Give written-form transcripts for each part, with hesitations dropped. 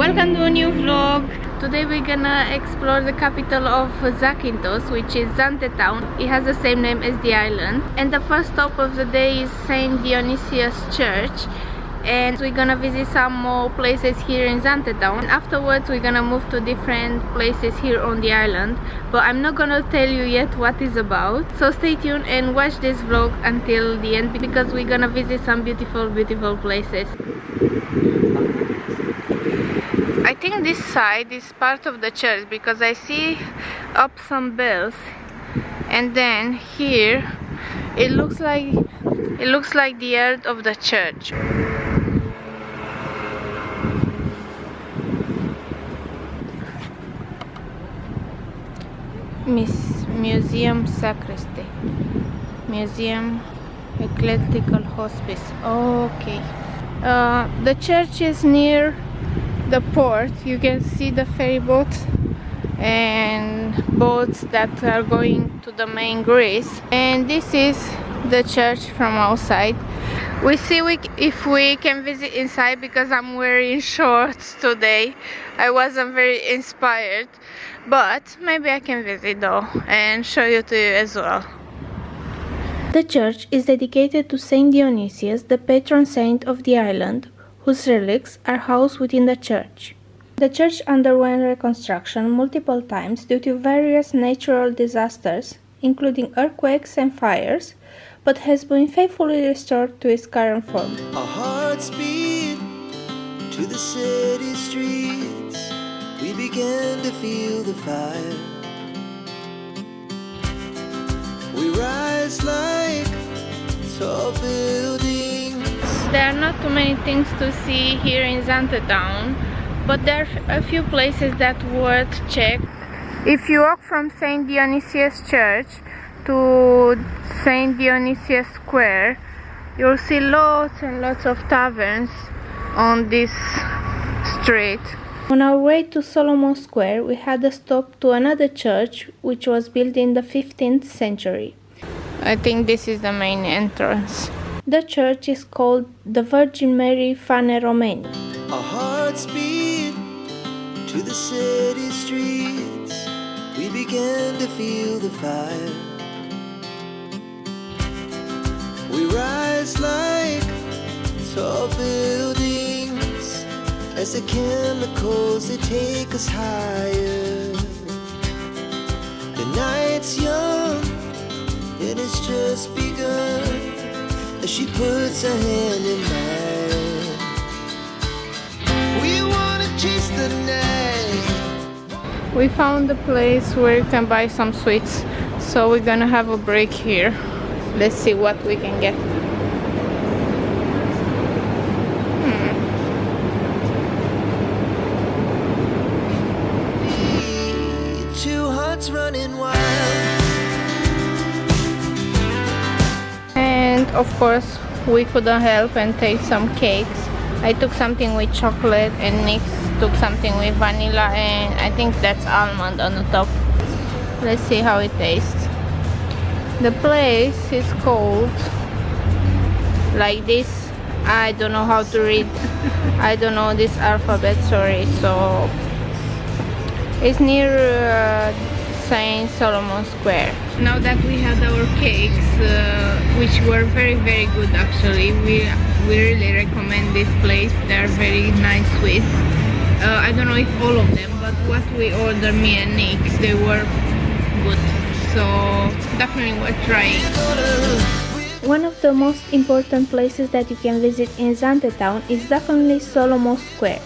Welcome to a new vlog. Today we're gonna explore the capital of Zakynthos, which is Zante town. It has the same name as the island. And the first stop of the day is Saint Dionysius Church. And we're gonna visit some more places here in Zante town. And afterwards we're gonna move to different places here on the island. But I'm not gonna tell you yet what it's about. So stay tuned and watch this vlog until the end because we're gonna visit some beautiful places. I think this side is part of the church because I see up some bells, and then here it looks like the earth of the church. Museum Sacristy, Museum Ecclesiastical Hospice. Okay. The church is near the port. You can see the ferry boat and boats that are going to the main Greece, and this is the church from outside. We see if we can visit inside because I'm wearing shorts today. I wasn't very inspired, but maybe I can visit though and show you to you as well. The church is dedicated to Saint Dionysius, the patron saint of the island, whose relics are housed within the church. The church underwent reconstruction multiple times due to various natural disasters, including earthquakes and fires, but has been faithfully restored to its current form. Our hearts beat to the city streets. We began to feel the fire. We rise like tall buildings. There are not too many things to see here in Zante town, but there are a few places that worth check. If you walk from Saint Dionysius Church to Saint Dionysius Square, you'll see lots and lots of taverns on this street. On our way to Solomos Square, we had a stop to another church which was built in the 15th century. I think this is the main entrance. The church is called the Virgin Mary Fane Romani. Our hearts beat to the city streets. We began to feel the fire. We rise like tall buildings as the chemicals, they take us higher. The night's young and it's just begun as she puts her hand in mine. We wanna chase the night. We found a place where you can buy some sweets, so we're gonna have a break here. Let's see what we can get. Two hearts running wild. And of course we couldn't help and take some cakes. I took something with chocolate and Nick took something with vanilla, and I think that's almond on the top. Let's see how it tastes. The place is called like this. I don't know how to read. I don't know this alphabet, sorry. So it's near Saint Solomos Square. Now that we had our cakes, which were very good actually, we really recommend this place. They are very nice sweets. I don't know if all of them, but what we ordered, me and Nick, they were good. So definitely worth trying. One of the most important places that you can visit in Zante town is definitely Solomos Square.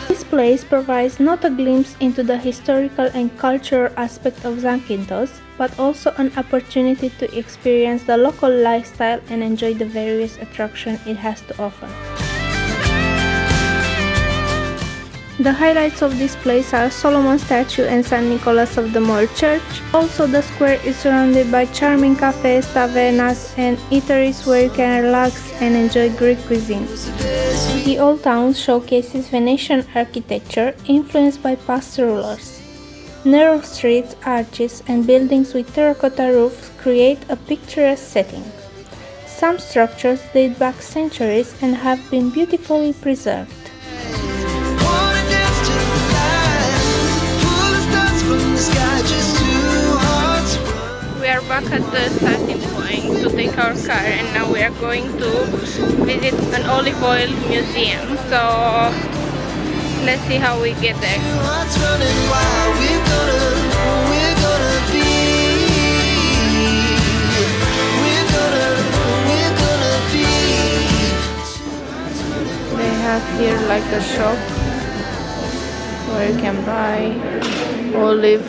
This place provides not a glimpse into the historical and cultural aspect of Zakynthos, but also an opportunity to experience the local lifestyle and enjoy the various attractions it has to offer. The highlights of this place are Solomon statue and St. Nicholas of the Mole Church. Also, the square is surrounded by charming cafes, tavernas and eateries where you can relax and enjoy Greek cuisine. The old town showcases Venetian architecture influenced by past rulers. Narrow streets, arches and buildings with terracotta roofs create a picturesque setting. Some structures date back centuries and have been beautifully preserved. Wanna dance to the light, pull the stars from the sky, just two hearts run. We are back at the starting point to take our car, and now we are going to visit an olive oil museum. So let's see how we get there. Two hearts running wild, we're gonna be. We're gonna be. They have here like a shop where you can buy olive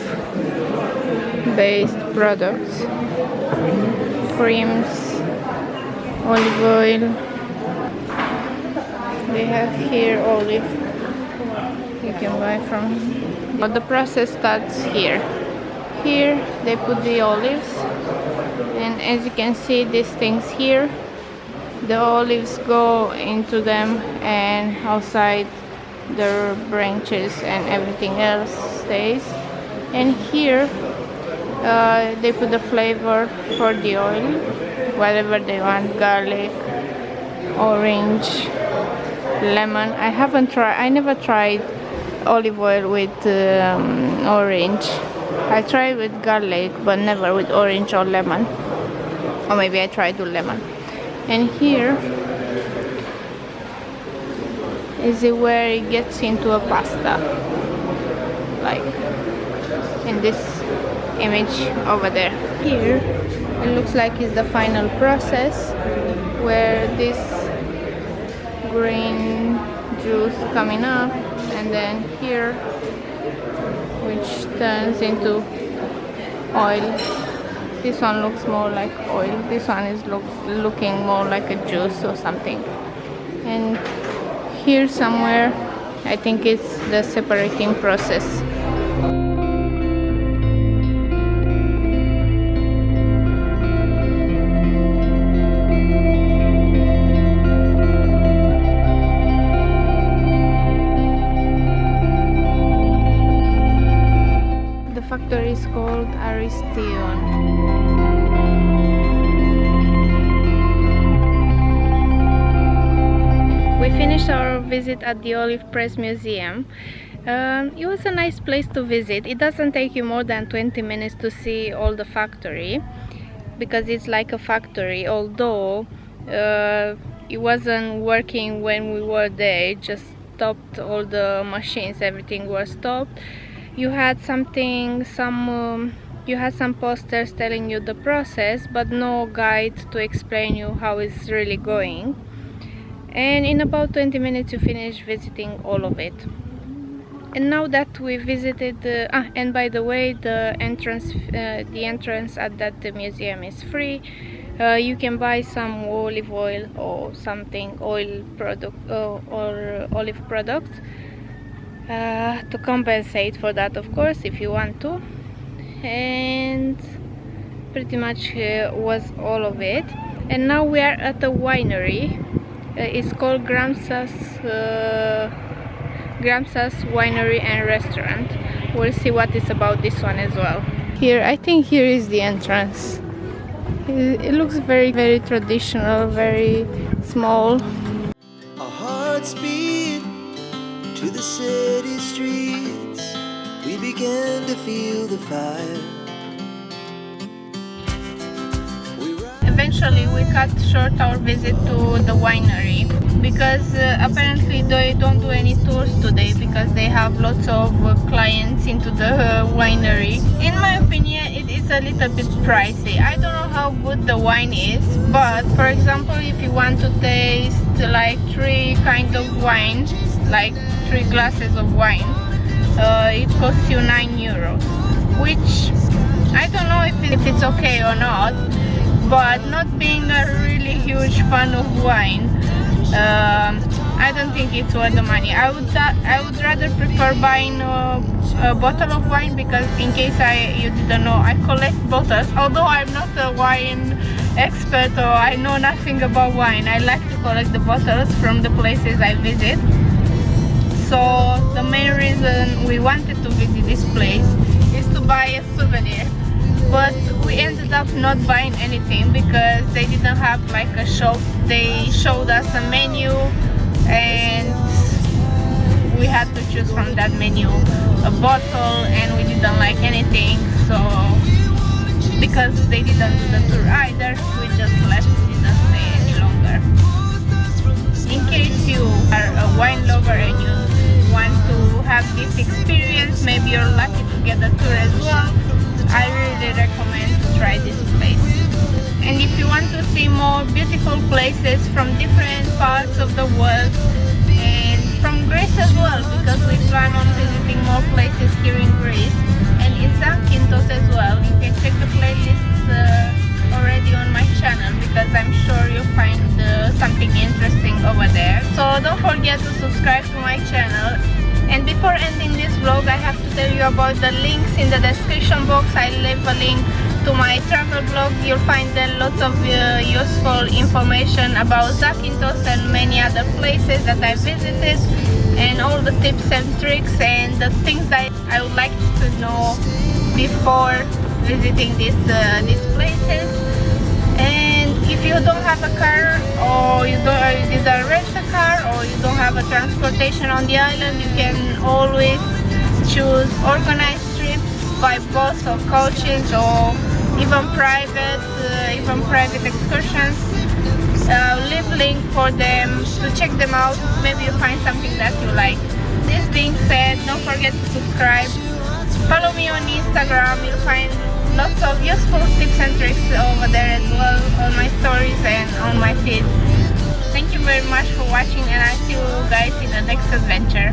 based products, creams, olive oil. They have here olive you can buy from. But the process starts here. Here they put the olives, and as you can see, these things here, the olives go into them, and outside the branches and everything else stays. And here they put the flavor for the oil, whatever they want: garlic, orange, lemon. I never tried olive oil with orange. I tried with garlic, but never with orange or lemon. Or maybe I tried with lemon. And here is where it gets into a pasta, like in this image over there. Here it looks like it's the final process, where this green juice coming up, and then here, which turns into oil. This one looks more like oil. This one is looking more like a juice or something. And here somewhere, I think it's the separating process. The factory is called Aristion. We finished our visit at the Olive Press Museum. It was a nice place to visit. It doesn't take you more than 20 minutes to see all the factory, because it's like a factory, although it wasn't working when we were there. It just stopped all the machines, everything was stopped. You had some posters telling you the process, but no guide to explain you how it's really going. And in about 20 minutes you finish visiting all of it. And now that we visited, and by the way, the entrance at that museum is free. You can buy some olive oil or something, oil product or olive products to compensate for that, of course, if you want to. And pretty much was all of it. And now we are at a winery. It's called GRAMPSAS Winery and Restaurant. We'll see what it's about, this one as well. Here, I think here is the entrance. It looks very, very traditional, very small. Our hearts beat to the city streets. We began to feel the fire. Eventually we cut short our visit to the winery, because apparently they don't do any tours today, because they have lots of clients into the winery. In my opinion, it is a little bit pricey. I don't know how good the wine is, but for example, if you want to taste like 3 kinds of wine, like 3 glasses of wine, it costs you €9, which I don't know if it's okay or not. But not being a really huge fan of wine, I don't think it's worth the money. I would rather prefer buying a bottle of wine, because in case you didn't know, I collect bottles. Although I'm not a wine expert or I know nothing about wine, I like to collect the bottles from the places I visit. So the main reason we wanted to visit this place is to buy a souvenir. But we ended up up not buying anything because they didn't have like a shop. They showed us a menu and we had to choose from that menu a bottle, and we didn't like anything, so because they didn't do the tour either, we just left, didn't stay any longer. In case you are a wine lover and you want to have this experience, maybe you're lucky to get a tour as well, I really recommend to try this place. And if you want to see more beautiful places from different parts of the world and from Greece as well, because we plan on visiting more places here in Greece and in Zakynthos as well, you can check the playlists already on my channel, because I'm sure you'll find something interesting over there. So don't forget to subscribe to my channel. And before ending this vlog, I have to tell you about the links in the description box. I leave a link to my travel blog. You'll find there lots of useful information about Zakynthos and many other places that I visited, and all the tips and tricks and the things that I would like to know before visiting these places. And if you don't have a car, or you didn't rent a car, or you don't have a transportation on the island, you can always choose organized trips by bus or coaches, or even private excursions. Leave link for them to check them out. Maybe you find something that you like. This being said, don't forget to subscribe. Follow me on Instagram. You'll find lots of useful tips and tricks over there as well, on my stories and on my feed. Thank you very much for watching, and I'll see you guys in the next adventure.